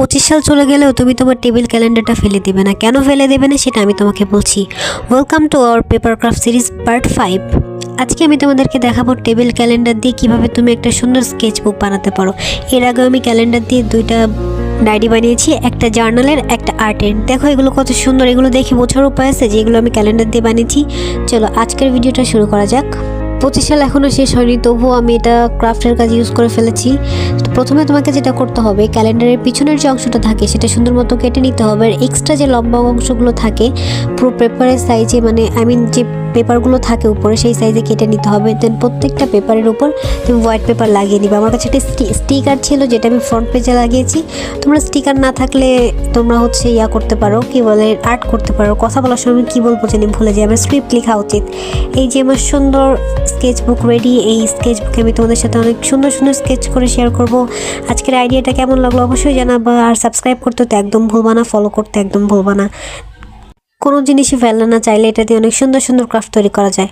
25 সাল চলে গেলেও তুমি তোমার টেবিল ক্যালেন্ডারটা ফেলে দেবে না। কেন ফেলে দেবে না সেটা আমি তোমাকে বলছি। Welcome to our paper craft series part 5। আজকে আমি তোমাদেরকে দেখাবো টেবিল ক্যালেন্ডার দিয়ে কিভাবে তুমি একটা সুন্দর স্কেচ বুক বানাতে পারো। এর আগে আমি ক্যালেন্ডার দিয়ে দুইটা ডায়েরি বানিয়েছি, একটা জার্নালের একটা আর্টের। দেখো এগুলো কত সুন্দর, এগুলো দেখে বোঝার উপায় আছে যে এগুলো আমি ক্যালেন্ডার দিয়ে বানিয়েছি। চলো আজকের ভিডিওটা শুরু করা যাক। 25 সাল এখনও শেষ হয়নি, তবুও আমি এটা ক্রাফটের কাজ ইউজ করে ফেলেছি। তো প্রথমে তোমাকে যেটা করতে হবে, ক্যালেন্ডারের পিছনের যে অংশটা থাকে সেটা সুন্দর মতো কেটে নিতে হবে। আর এক্সট্রা যে লম্বা অংশগুলো থাকে পুরো পেপারের সাইজে, মানে যে পেপারগুলো থাকে উপরে সেই সাইজে কেটে নিতে হবে। দেন প্রত্যেকটা পেপারের উপর তুমি হোয়াইট পেপার লাগিয়ে নিবে। আমার কাছে একটা স্টিকার ছিল যেটা আমি ফ্রন্ট পেজে লাগিয়েছি। তোমরা স্টিকার না থাকলে তোমরা করতে পারো, কি বলে, আর্ট করতে পারো। কথা বলার সময় কি বলবো জানি ভুলে যাই, আমার স্ক্রিপ্ট লেখা উচিত। এই যে আমার সুন্দর স্কেচ বুক রেডি। এই স্কেচ বুকে আমি তোমাদের সাথে অনেক সুন্দর সুন্দর স্কেচ করে শেয়ার করব। আজকের আইডিয়াটা কেমন লাগলো অবশ্যই জানাবা। আর সাবস্ক্রাইব করতে তো একদম ভুলবা না, ফলো করতে একদম ভুলবা না। কোনো জিনিসই ফেললে না, চাইলে এটা দিয়ে অনেক সুন্দর সুন্দর ক্রাফট তৈরি করা যায়।